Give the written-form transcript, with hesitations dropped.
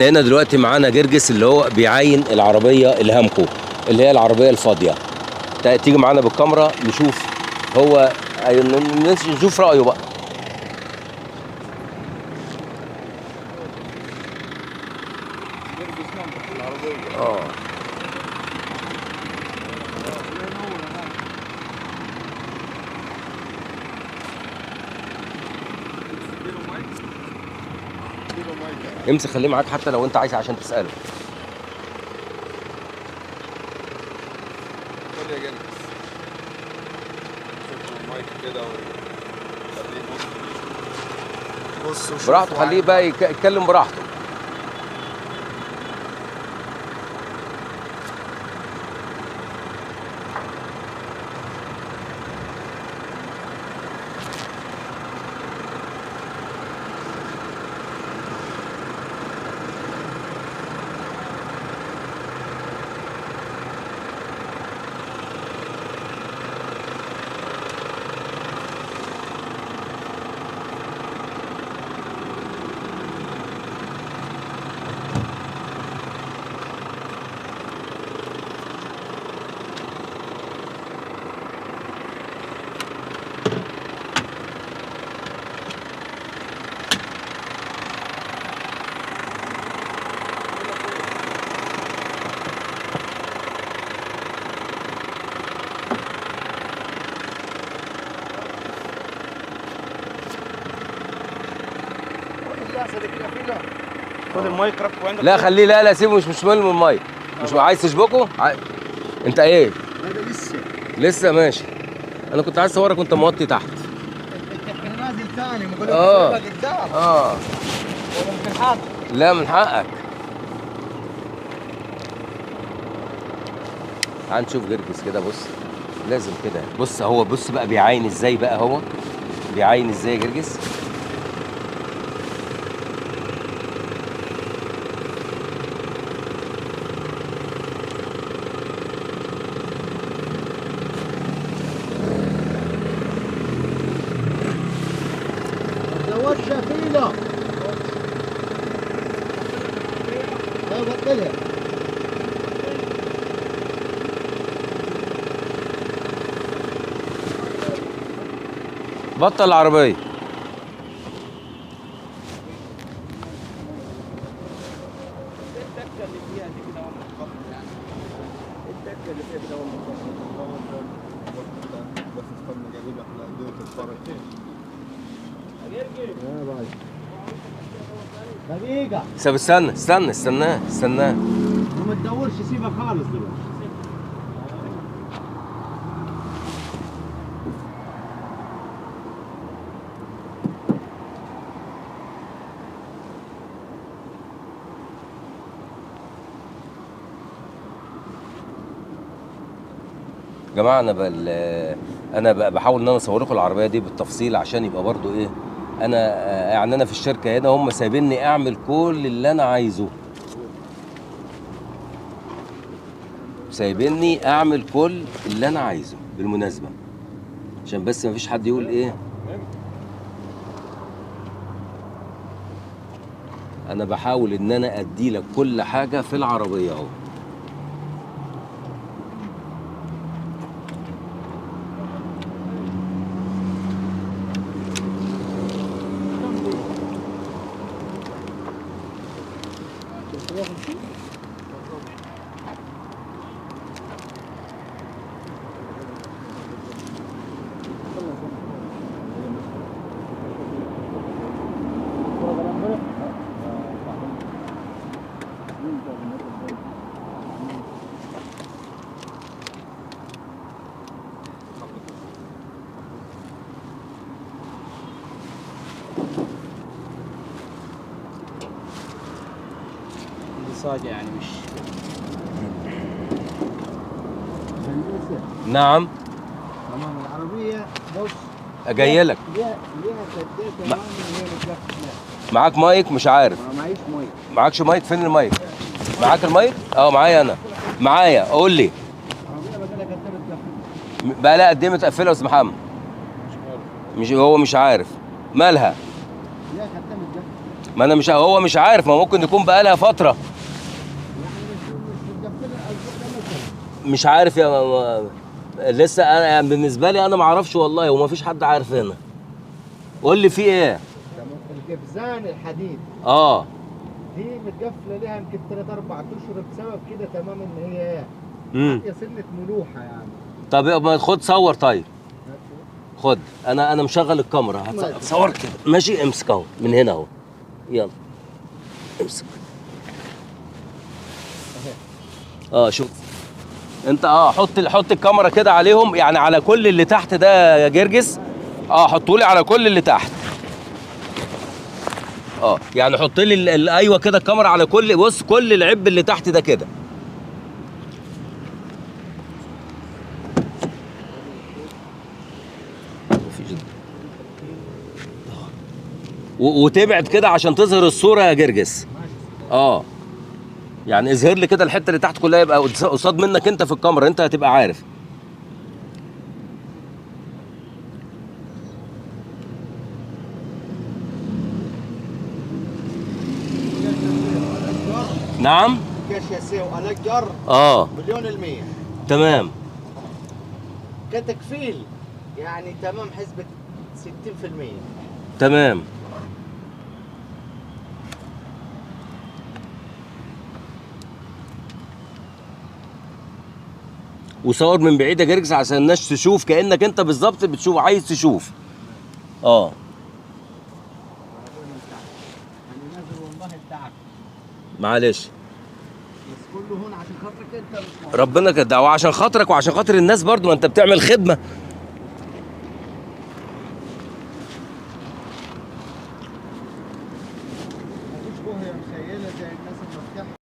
هنا دلوقتي معانا جرجس اللي هو بيعاين العربيه الهامكو اللي هي العربيه الفاضيه. تيجي معانا بالكاميرا نشوف هو نشوف رايه بقى. امسك خليه معاك حتى لو انت عايز عشان تساله. خد يا جرجس شوف المايك كده بص براحته، خليه بقى يتكلم براحته. خد المايك ركبه عندك. لا خليه، لا سيبه، مش مهم المايك. مش عايز تشبكه؟ انت ايه؟ ده لسه ماشي. انا كنت عايز اصورك وانت موطي تحت. انا نازل ثاني ما اه قدام. اه ولا من حقك؟ لا من حقك. تعال نشوف جرجس كده. بص لازم كده. بص هو بص بقى بيعاين ازاي بقى. هو بيعاين ازاي يا جرجس. زودش فينا. لا بطلها. بطل العربية. الدكه اللي فيها دي كده وانا مخبط يعني. الدكه اللي فيها كده وانا مخبط. بس استنى جايب لك الادويه تتفرج. يا باي. دقيقة. طب استناه. وما تدورش، سيبها خالص دلوقتي. يا جماعه انا بحاول ان انا اصور لكم العربيه دي بالتفصيل عشان يبقى برضو ايه. انا يعني انا في الشركه هنا هم سايبيني اعمل كل اللي انا عايزه. سايبيني اعمل كل اللي انا عايزه بالمناسبه، عشان بس مفيش حد يقول ايه. انا بحاول ان انا ادي لك كل حاجه في العربيه اهو. صاجة يعني مش نعم. تمام. العربية بص جاي لك. ليها سداد كمان وهي متلفة. معاك مايك؟ مش عارف. ما معيش مايك. معاكش مايك؟ فين المايك؟ معاك المايك؟ اه معايا انا. معايا. قول لي. العربية بقى لها قد ايه؟ بقى لها قد ايه متقفله يا استاذ محمد؟ مش هو مش عارف مالها. ليها خدام ما انا مش، هو مش عارف، ما ممكن يكون بقالها فتره. يعني مش مقفله الاسبوع مثلا. مش عارف يا لسه انا يعني بالنسبه لي انا ما اعرفش والله، وما فيش حد عارف هنا. قول لي في ايه. القفزان الحديد اه دي متقفله لها يمكن 3 4 اشهر بسبب كده، تمام ان هي هي سنه ملوحه يعني. طب يبقى خد صور. طيب خد، انا مشغل الكاميرا، هتصور كده ماشي. امسك اهو من هنا اهو، يلا امسك. شوف انت، حط الكاميرا كده عليهم، يعني على كل اللي تحت ده يا جرجس. حطولي على كل اللي تحت. يعني حط لي ايوه كده الكاميرا على كل، بص كل العب اللي تحت ده كده. وتبعد كده عشان تظهر الصوره يا جرجس. يعني اظهر لي كده الحته اللي تحت كلها، يبقى قصاد منك انت في الكاميرا، انت هتبقى عارف. نعم. كاش يساوي الأجر مليون المية. تمام. كتكفيل يعني تمام حسبة 60%. تمام. وصور من بعيد يا جرجس عشان الناس تشوف كأنك انت بالظبط بتشوف، عايز تشوف. انا نازل والله التعب. معلش بس كله هون عشان خاطرك انت، مش ربنا كده، وعشان خاطرك وعشان خاطر الناس برضو، ما انت بتعمل خدمة.